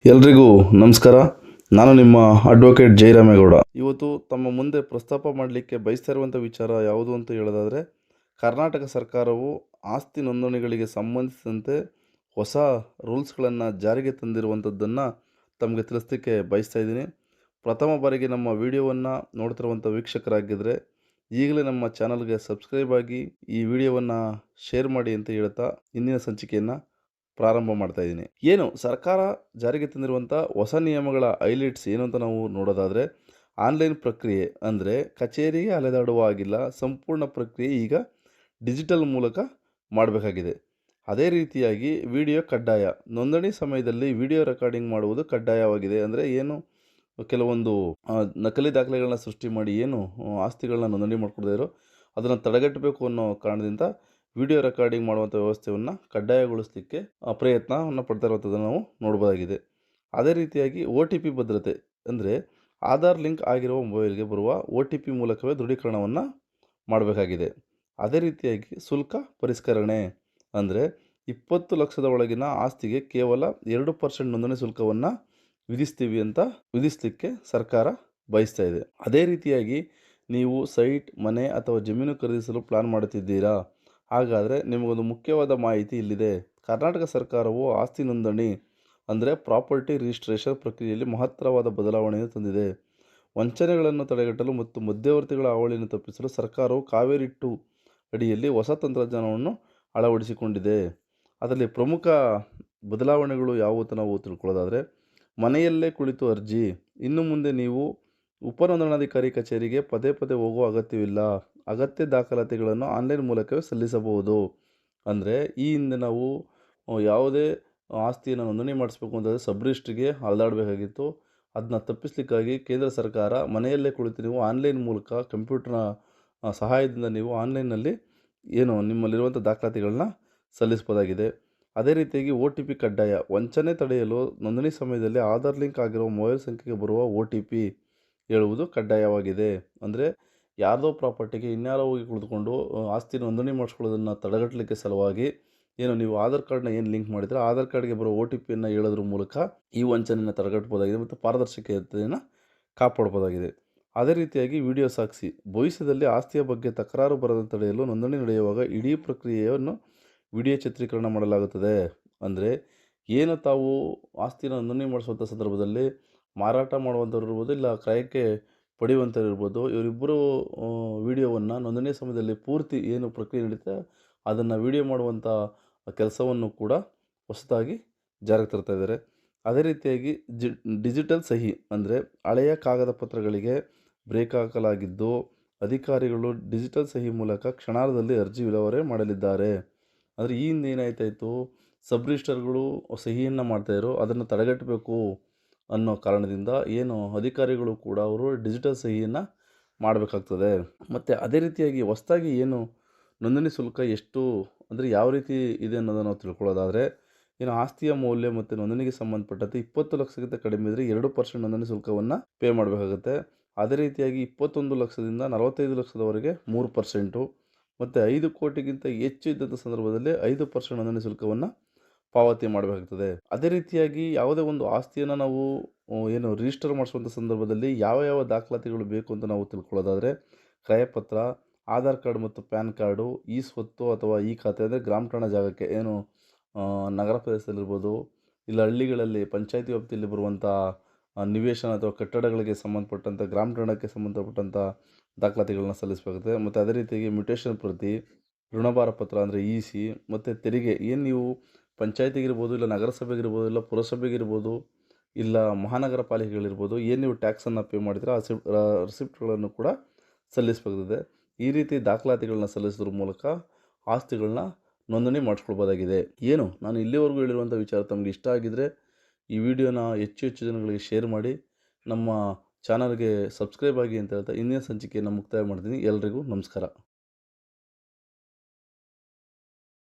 ಎಲ್ರಿಗೂ ನಮಸ್ಕಾರ. ನಾನು ನಿಮ್ಮ ಅಡ್ವೊಕೇಟ್ ಜಯರಾಮೇಗೌಡ. ಇವತ್ತು ತಮ್ಮ ಮುಂದೆ ಪ್ರಸ್ತಾಪ ಮಾಡಲಿಕ್ಕೆ ಬಯಸ್ತಾ ಇರುವಂಥ ವಿಚಾರ ಯಾವುದು ಅಂತ ಹೇಳೋದಾದರೆ, ಕರ್ನಾಟಕ ಸರ್ಕಾರವು ಆಸ್ತಿ ನೋಂದಣಿಗಳಿಗೆ ಸಂಬಂಧಿಸಿದಂತೆ ಹೊಸ ರೂಲ್ಸ್ಗಳನ್ನು ಜಾರಿಗೆ ತಂದಿರುವಂಥದ್ದನ್ನು ತಮಗೆ ತಿಳಿಸ್ಲಿಕ್ಕೆ ಬಯಸ್ತಾ ಇದ್ದೀನಿ. ಪ್ರಥಮ ಬಾರಿಗೆ ನಮ್ಮ ವಿಡಿಯೋವನ್ನು ನೋಡ್ತಿರುವಂಥ ವೀಕ್ಷಕರಾಗಿದ್ದರೆ ಈಗಲೇ ನಮ್ಮ ಚಾನಲ್ಗೆ ಸಬ್ಸ್ಕ್ರೈಬ್ ಆಗಿ ಈ ವಿಡಿಯೋವನ್ನು ಶೇರ್ ಮಾಡಿ ಅಂತ ಹೇಳ್ತಾ ಇಂದಿನ ಸಂಚಿಕೆಯನ್ನು ಪ್ರಾರಂಭ ಮಾಡ್ತಾ ಇದ್ದೀನಿ. ಏನು ಸರ್ಕಾರ ಜಾರಿಗೆ ತಂದಿರುವಂಥ ಹೊಸ ನಿಯಮಗಳ ಹೈಲೈಟ್ಸ್ ಏನು ಅಂತ ನಾವು ನೋಡೋದಾದರೆ, ಆನ್ಲೈನ್ ಪ್ರಕ್ರಿಯೆ ಅಂದರೆ ಕಚೇರಿಗೆ ಅಲೆದಾಡುವ ಆಗಿಲ್ಲ, ಸಂಪೂರ್ಣ ಪ್ರಕ್ರಿಯೆ ಈಗ ಡಿಜಿಟಲ್ ಮೂಲಕ ಮಾಡಬೇಕಾಗಿದೆ. ಅದೇ ರೀತಿಯಾಗಿ ವಿಡಿಯೋ ಕಡ್ಡಾಯ, ನೋಂದಣಿ ಸಮಯದಲ್ಲಿ ವಿಡಿಯೋ ರೆಕಾರ್ಡಿಂಗ್ ಮಾಡುವುದು ಕಡ್ಡಾಯವಾಗಿದೆ. ಅಂದರೆ ಏನು ಕೆಲವೊಂದು ನಕಲಿ ದಾಖಲೆಗಳನ್ನ ಸೃಷ್ಟಿ ಮಾಡಿ ಆಸ್ತಿಗಳನ್ನ ನೋಂದಣಿ ಮಾಡ್ಕೊಳ್ತಾ ಇರೋ ಅದನ್ನು ತಡೆಗಟ್ಟಬೇಕು ಅನ್ನೋ ಕಾರಣದಿಂದ ವಿಡಿಯೋ ರೆಕಾರ್ಡಿಂಗ್ ಮಾಡುವಂಥ ವ್ಯವಸ್ಥೆಯನ್ನು ಕಡ್ಡಾಯಗೊಳಿಸಲಿಕ್ಕೆ ಪ್ರಯತ್ನವನ್ನು ಪಡ್ತಾ ಇರುವಂಥದ್ದನ್ನು ನಾವು ನೋಡ್ಬೋದಾಗಿದೆ. ಅದೇ ರೀತಿಯಾಗಿ OTP ಭದ್ರತೆ ಅಂದರೆ ಆಧಾರ್ ಲಿಂಕ್ ಆಗಿರುವ ಮೊಬೈಲ್ಗೆ ಬರುವ OTP ಮೂಲಕವೇ ದೃಢೀಕರಣವನ್ನು ಮಾಡಬೇಕಾಗಿದೆ. ಅದೇ ರೀತಿಯಾಗಿ ಶುಲ್ಕ ಪರಿಷ್ಕರಣೆ ಅಂದರೆ 20 ಲಕ್ಷದ ಒಳಗಿನ ಆಸ್ತಿಗೆ ಕೇವಲ 2% ನೋಂದಣಿ ಶುಲ್ಕವನ್ನು ವಿಧಿಸಲಿಕ್ಕೆ ಸರ್ಕಾರ ಬಯಸ್ತಾ ಇದೆ. ಅದೇ ರೀತಿಯಾಗಿ ನೀವು ಸೈಟ್, ಮನೆ ಅಥವಾ ಜಮೀನು ಖರೀದಿಸಲು ಪ್ಲಾನ್ ಮಾಡುತ್ತಿದ್ದೀರಾ? ಹಾಗಾದರೆ ನಿಮಗೊಂದು ಮುಖ್ಯವಾದ ಮಾಹಿತಿ ಇಲ್ಲಿದೆ. ಕರ್ನಾಟಕ ಸರ್ಕಾರವು ಆಸ್ತಿ ನೋಂದಣಿ ಅಂದರೆ ಪ್ರಾಪರ್ಟಿ ರಿಜಿಸ್ಟ್ರೇಷನ್ ಪ್ರಕ್ರಿಯೆಯಲ್ಲಿ ಮಹತ್ತರವಾದ ಬದಲಾವಣೆಯನ್ನು ತಂದಿದೆ. ವಂಚನೆಗಳನ್ನು ತಡೆಗಟ್ಟಲು ಮತ್ತು ಮಧ್ಯವರ್ತಿಗಳ ಹಾವಳಿಯನ್ನು ತಪ್ಪಿಸಲು ಸರ್ಕಾರವು ಕಾವೇರಿ 2 ಅಡಿಯಲ್ಲಿ ಹೊಸ ತಂತ್ರಜ್ಞಾನವನ್ನು ಅಳವಡಿಸಿಕೊಂಡಿದೆ. ಅದರಲ್ಲಿ ಪ್ರಮುಖ ಬದಲಾವಣೆಗಳು ಯಾವುವು ಅಂತ ನಾವು ತಿಳ್ಕೊಳ್ಳೋದಾದರೆ, ಮನೆಯಲ್ಲೇ ಕುಳಿತು ಅರ್ಜಿ. ಇನ್ನು ಮುಂದೆ ನೀವು ಉಪನೋಂದಣಾಧಿಕಾರಿ ಕಚೇರಿಗೆ ಪದೇ ಪದೇ ಹೋಗುವ ಅಗತ್ಯವಿಲ್ಲ. ಅಗತ್ಯ ದಾಖಲಾತಿಗಳನ್ನು ಆನ್ಲೈನ್ ಮೂಲಕವೇ ಸಲ್ಲಿಸಬಹುದು. ಅಂದರೆ ಈ ಹಿಂದೆ ನಾವು ಯಾವುದೇ ಆಸ್ತಿಯನ್ನು ನೋಂದಣಿ ಮಾಡಿಸ್ಬೇಕು ಅಂತಂದರೆ ಸಬ್ ರಿಜಿಸ್ಟ್ರಿಗೆ ಅಲೆದಾಡಬೇಕಾಗಿತ್ತು. ಅದನ್ನ ತಪ್ಪಿಸಲಿಕ್ಕಾಗಿ ಕೇಂದ್ರ ಸರ್ಕಾರ ಮನೆಯಲ್ಲೇ ಕುಳಿತು ನೀವು ಆನ್ಲೈನ್ ಮೂಲಕ ಕಂಪ್ಯೂಟರ್ನ ಸಹಾಯದಿಂದ ನೀವು ಆನ್ಲೈನ್ನಲ್ಲಿ ನಿಮ್ಮಲ್ಲಿರುವಂಥ ದಾಖಲಾತಿಗಳನ್ನ ಸಲ್ಲಿಸ್ಬೋದಾಗಿದೆ. ಅದೇ ರೀತಿಯಾಗಿ OTP ಕಡ್ಡಾಯ. ವಂಚನೆ ತಡೆಯಲು ನೋಂದಣಿ ಸಮಯದಲ್ಲಿ ಆಧಾರ್ ಲಿಂಕ್ ಆಗಿರುವ ಮೊಬೈಲ್ ಸಂಖ್ಯೆಗೆ ಬರುವ OTP ಹೇಳುವುದು ಕಡ್ಡಾಯವಾಗಿದೆ. ಅಂದರೆ ಯಾರ್ದೋ ಪ್ರಾಪರ್ಟಿಗೆ ಇನ್ಯಾರೋ ಹೋಗಿ ಕುಳಿತುಕೊಂಡು ಆಸ್ತಿ ನೋಂದಣಿ ಮಾಡಿಸ್ಕೊಳ್ಳೋದನ್ನು ತಡೆಗಟ್ಟಲಿಕ್ಕೆ ಸಲುವಾಗಿ ನೀವು ಆಧಾರ್ ಕಾರ್ಡ್ನ ಲಿಂಕ್ ಮಾಡಿದರೆ ಆಧಾರ್ ಕಾರ್ಡ್ಗೆ ಬರೋ OTPಯನ್ನು ಹೇಳೋದ್ರ ಮೂಲಕ ಈ ವಂಚನೆಯನ್ನು ತಡೆಗಟ್ಟಬಹುದಾಗಿದೆ ಮತ್ತು ಪಾರದರ್ಶಕತೆಯನ್ನು ಕಾಪಾಡ್ಬೋದಾಗಿದೆ. ಅದೇ ರೀತಿಯಾಗಿ ವಿಡಿಯೋ ಸಾಕ್ಷಿ. ಭವಿಷ್ಯದಲ್ಲಿ ಆಸ್ತಿಯ ಬಗ್ಗೆ ತಕರಾರು ಬರದಂತೆ ತಡೆಯಲು ನೋಂದಣಿ ನಡೆಯುವಾಗ ಇಡೀ ಪ್ರಕ್ರಿಯೆಯನ್ನು ವಿಡಿಯೋ ಚಿತ್ರೀಕರಣ ಮಾಡಲಾಗುತ್ತದೆ. ಅಂದರೆ ತಾವು ಆಸ್ತಿನ ನೋಂದಣಿ ಮಾಡಿಸುವಂಥ ಸಂದರ್ಭದಲ್ಲಿ ಮಾರಾಟ ಮಾಡುವಂಥವ್ರು ಇರ್ಬೋದು, ಇಲ್ಲ ಕ್ರಯಕ್ಕೆ ಪಡೆಯುವಂಥವ್ರು ಇರ್ಬೋದು, ಇವರಿಬ್ಬರು ವಿಡಿಯೋವನ್ನು ನೋಂದಣಿ ಸಮಯದಲ್ಲಿ ಪೂರ್ತಿ ಪ್ರಕ್ರಿಯೆ ನಡೀತಾ ಅದನ್ನು ವಿಡಿಯೋ ಮಾಡುವಂಥ ಕೆಲಸವನ್ನು ಕೂಡ ಹೊಸದಾಗಿ ಜಾರಿಗೆ ತರ್ತಾ ಇದ್ದಾರೆ. ಅದೇ ರೀತಿಯಾಗಿ ಡಿಜಿಟಲ್ ಸಹಿ ಅಂದರೆ ಹಳೆಯ ಕಾಗದ ಪತ್ರಗಳಿಗೆ ಬ್ರೇಕ್ ಹಾಕಲಾಗಿದ್ದು, ಅಧಿಕಾರಿಗಳು ಡಿಜಿಟಲ್ ಸಹಿ ಮೂಲಕ ಕ್ಷಣಾರ್ಧದಲ್ಲಿ ಅರ್ಜಿ ವಿಲೇವಾರಿ ಮಾಡಲಿದ್ದಾರೆ. ಅಂದರೆ ಈ ಹಿಂದೆ ಏನಾಯ್ತಾಯಿತು, ಸಬ್ ರಿಜಿಸ್ಟರ್ಗಳು ಸಹಿಯನ್ನು ಮಾಡ್ತಾಯಿದ್ರು, ಅದನ್ನು ತಡೆಗಟ್ಟಬೇಕು ಅನ್ನೋ ಕಾರಣದಿಂದ ಅಧಿಕಾರಿಗಳು ಕೂಡ ಅವರು ಡಿಜಿಟಲ್ ಸಹಿಯನ್ನು ಮಾಡಬೇಕಾಗ್ತದೆ. ಮತ್ತು ಅದೇ ರೀತಿಯಾಗಿ ಹೊಸದಾಗಿ ನೋಂದಣಿ ಶುಲ್ಕ ಎಷ್ಟು ಅಂದರೆ ಯಾವ ರೀತಿ ಇದೆ ಅನ್ನೋದನ್ನು ನಾವು ತಿಳ್ಕೊಳ್ಳೋದಾದರೆ, ಆಸ್ತಿಯ ಮೌಲ್ಯ ಮತ್ತು ನೋಂದಣಿಗೆ ಸಂಬಂಧಪಟ್ಟಂತೆ 20 ಲಕ್ಷಕ್ಕಿಂತ ಕಡಿಮೆ ಇದ್ದರೆ 2% ನೋಂದಣಿ ಶುಲ್ಕವನ್ನು ಪೇ ಮಾಡಬೇಕಾಗುತ್ತೆ. ಅದೇ ರೀತಿಯಾಗಿ 21 ಲಕ್ಷದಿಂದ 45 ಲಕ್ಷದವರೆಗೆ 3%, ಮತ್ತು 5 ಕೋಟಿಗಿಂತ ಹೆಚ್ಚು ಇದ್ದಂಥ ಸಂದರ್ಭದಲ್ಲಿ 5% ನೋಂದಣಿ ಶುಲ್ಕವನ್ನು ಪಾವತಿ ಮಾಡಬೇಕಾಗ್ತದೆ. ಅದೇ ರೀತಿಯಾಗಿ ಯಾವುದೇ ಒಂದು ಆಸ್ತಿಯನ್ನು ನಾವು ರಿಜಿಸ್ಟರ್ ಮಾಡಿಸುವಂಥ ಸಂದರ್ಭದಲ್ಲಿ ಯಾವ ದಾಖಲಾತಿಗಳು ಬೇಕು ಅಂತ ನಾವು ತಿಳ್ಕೊಳ್ಳೋದಾದರೆ, ಕ್ರಯಪತ್ರ, ಆಧಾರ್ ಕಾರ್ಡ್ ಮತ್ತು ಪ್ಯಾನ್ ಕಾರ್ಡು, ಈ ಸ್ವತ್ತು ಅಥವಾ ಈ ಖಾತೆ ಅಂದರೆ ಗ್ರಾಮ ಠಾಣ ಜಾಗಕ್ಕೆ ನಗರ ಪ್ರದೇಶದಲ್ಲಿರ್ಬೋದು, ಇಲ್ಲ ಹಳ್ಳಿಗಳಲ್ಲಿ ಪಂಚಾಯತಿ ವ್ಯಾಪ್ತಿಯಲ್ಲಿ ಬರುವಂಥ ನಿವೇಶನ ಅಥವಾ ಕಟ್ಟಡಗಳಿಗೆ ಸಂಬಂಧಪಟ್ಟಂಥ ಗ್ರಾಮ ಠಾಣಕ್ಕೆ ಸಂಬಂಧಪಟ್ಟಂಥ ದಾಖಲಾತಿಗಳನ್ನ ಸಲ್ಲಿಸಬೇಕಾಗುತ್ತೆ. ಮತ್ತು ಅದೇ ರೀತಿಯಾಗಿ ಮ್ಯೂಟೇಷನ್ ಪ್ರತಿ, ಋಣಭಾರ ಪತ್ರ ಅಂದರೆ EC, ಮತ್ತು ತೆರಿಗೆ ನೀವು ಪಂಚಾಯತಿಗಿರ್ಬೋದು, ಇಲ್ಲ ನಗರಸಭೆಗಿರ್ಬೋದು, ಇಲ್ಲ ಪುರಸಭೆಗಿರ್ಬೋದು, ಇಲ್ಲ ಮಹಾನಗರ ಪಾಲಿಕೆಗಳಿರ್ಬೋದು, ನೀವು ಟ್ಯಾಕ್ಸನ್ನು ಪೇ ಮಾಡಿದ್ರೆ ಆ ರಿಸಿಪ್ಟ್ಗಳನ್ನು ಕೂಡ ಸಲ್ಲಿಸಬೇಕಾಗಿದೆ. ಈ ರೀತಿ ದಾಖಲಾತಿಗಳನ್ನ ಸಲ್ಲಿಸೋದ್ರ ಮೂಲಕ ಆಸ್ತಿಗಳನ್ನ ನೋಂದಣಿ ಮಾಡಿಸ್ಕೊಳ್ಬೋದಾಗಿದೆ. ನಾನು ಇಲ್ಲಿವರೆಗೂ ಹೇಳಿರುವಂಥ ವಿಚಾರ ತಮಗೆ ಇಷ್ಟ ಆಗಿದ್ದರೆ ಈ ವಿಡಿಯೋನ ಹೆಚ್ಚು ಜನಗಳಿಗೆ ಶೇರ್ ಮಾಡಿ, ನಮ್ಮ ಚಾನಲ್ಗೆ ಸಬ್ಸ್ಕ್ರೈಬ್ ಆಗಿ ಅಂತ ಹೇಳ್ತಾ ಇಂದಿನ ಸಂಚಿಕೆಯನ್ನು ಮುಕ್ತಾಯ ಮಾಡ್ತೀನಿ. ಎಲ್ರಿಗೂ ನಮಸ್ಕಾರ.